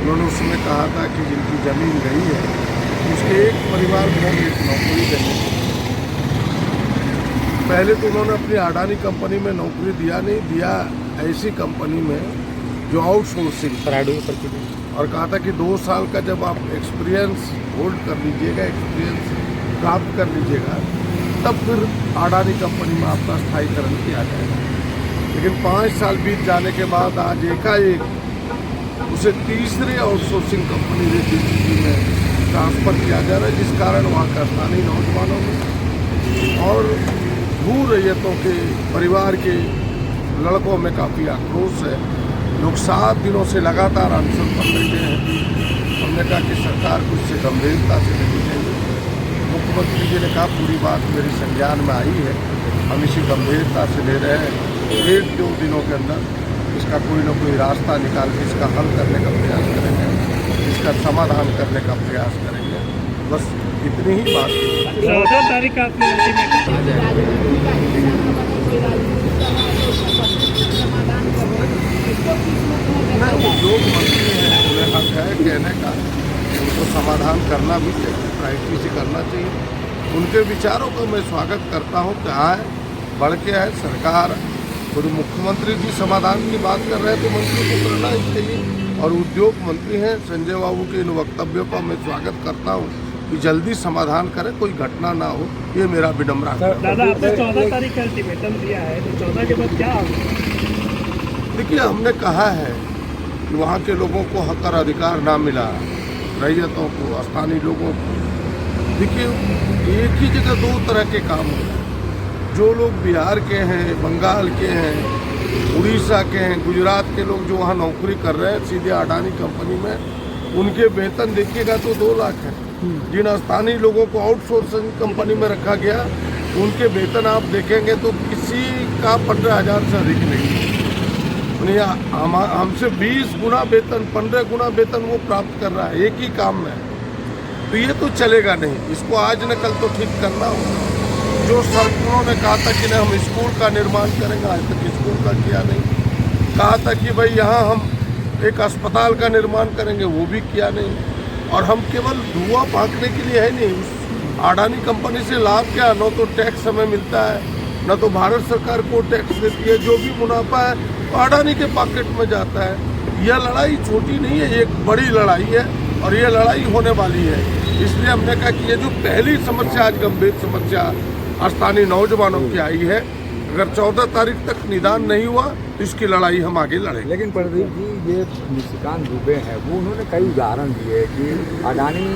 उन्होंने उसमें कहा था कि जिनकी ज़मीन गई है उसके एक परिवार को एक नौकरी देंगे। पहले तो उन्होंने अपनी अडानी कंपनी में नौकरी दिया ऐसी कंपनी में जो आउटसोर्सिंग, और कहा था कि 2 साल का जब आप एक्सपीरियंस होल्ड कर लीजिएगा, एक्सपीरियंस प्राप्त कर लीजिएगा, तब फिर अडानी कंपनी में आपका स्थायीकरण किया जाएगा। लेकिन 5 साल बीत जाने के बाद आज एकाएक उसे तीसरे आउटसोर्सिंग कंपनी में ट्रांसफ़र किया जा रहा है, जिस कारण वहाँ का स्थानीय नौजवानों में और भू रैयतों के परिवार के लड़कों में काफ़ी आक्रोश है। लोग 7 दिनों से लगातार अनशन पर बैठे हैं। हमने कहा कि सरकार को इससे गंभीरता से लेनी चाहिए। मुख्यमंत्री जी ने कहा पूरी बात मेरी संज्ञान में आई है, हम इसी गंभीरता से ले रहे हैं। 1-2 दिनों के अंदर इसका कोई न कोई रास्ता निकाल के इसका हल करने का प्रयास करेंगे, इसका समाधान करने का प्रयास करेंगे। बस इतनी ही बात है। 14 तारीख का आपने उद्योग मंत्री हैं, उन्हें हक है कहने का, उनको समाधान करना भी चाहिए, प्राइवेसी से करना चाहिए। उनके विचारों का मैं स्वागत करता हूँ कि आए, बढ़ के आए। सरकार खुद मुख्यमंत्री जी समाधान की बात कर रहे हैं तो मंत्री को करना ही चाहिए। और उद्योग मंत्री हैं संजय बाबू के इन वक्तव्यों का मैं स्वागत करता हूँ कि जल्दी समाधान करें, कोई घटना ना हो, ये मेरा विनम्र है। दादा, आपने 14 तारीख का अल्टीमेटम दिया है, तो 14 के बाद क्या होगा? देखिए, हमने कहा है कि वहाँ के लोगों को हक और अधिकार ना मिला, रैयतों को, स्थानीय लोगों को। देखिए, एक ही जगह 2 तरह के काम हो रहे हैं। जो लोग बिहार के हैं, बंगाल के हैं, उड़ीसा के हैं, गुजरात के लोग जो वहाँ नौकरी कर रहे हैं सीधे अडानी कंपनी में, उनके वेतन देखिएगा तो 2 लाख है। जिन स्थानीय लोगों को आउटसोर्सिंग कंपनी में रखा गया, उनके वेतन आप देखेंगे तो किसी का 15,000 से अधिक नहीं। हमसे 20 गुना वेतन, 15 गुना वेतन वो प्राप्त कर रहा है एक ही काम में। तो ये तो चलेगा नहीं, इसको आज न कल तो ठीक करना होगा। जो सरकारों ने कहा था कि नहीं हम स्कूल का निर्माण करेंगे, आज तक स्कूल का किया नहीं। कहा था कि भाई यहाँ हम एक अस्पताल का निर्माण करेंगे, वो भी किया नहीं। और हम केवल धुआं फाँकने के लिए है नहीं, उस अडानी कंपनी से लाभ क्या, न तो टैक्स हमें मिलता है, न तो भारत सरकार को टैक्स देती है। जो भी मुनाफा है अडानी के पॉकेट में जाता है। यह लड़ाई छोटी नहीं है, एक बड़ी लड़ाई है और यह लड़ाई होने वाली है। इसलिए हमने कहा कि ये जो पहली समस्या, आज गंभीर समस्या स्थानीय नौजवानों की आई है, अगर 14 तारीख तक निदान नहीं हुआ तो इसकी लड़ाई हम आगे लड़ेंगे। लेकिन प्रदीप जी, ये निशिकांत दुबे हैं, वो उन्होंने कई उदाहरण दिए कि अडानी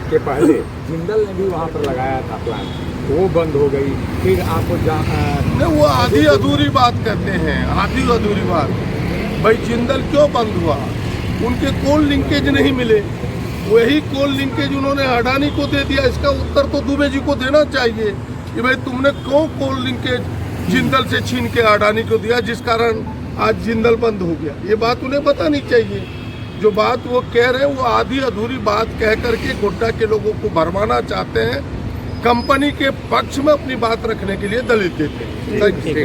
के पहले जिंदल ने भी वहाँ पर लगाया था प्लांट, वो बंद हो गई। फिर आपको नहीं, वो आधी अधूरी बात कहते हैं, आधी अधूरी बात। भाई जिंदल क्यों बंद हुआ? उनके कोल लिंकेज नहीं मिले, वही कोल लिंकेज उन्होंने अडानी को दे दिया। इसका उत्तर तो दुबे जी को देना चाहिए कि भाई तुमने क्यों कोल लिंकेज जिंदल से छीन के अडानी को दिया, जिस कारण आज जिंदल बंद हो गया। ये बात उन्हें बतानी चाहिए। जो बात वो कह रहे हैं वो आधी अधूरी बात कह करके गोड्डा के लोगों को भरमाना चाहते हैं, कंपनी के पक्ष में अपनी बात रखने के लिए दलित देते हैं।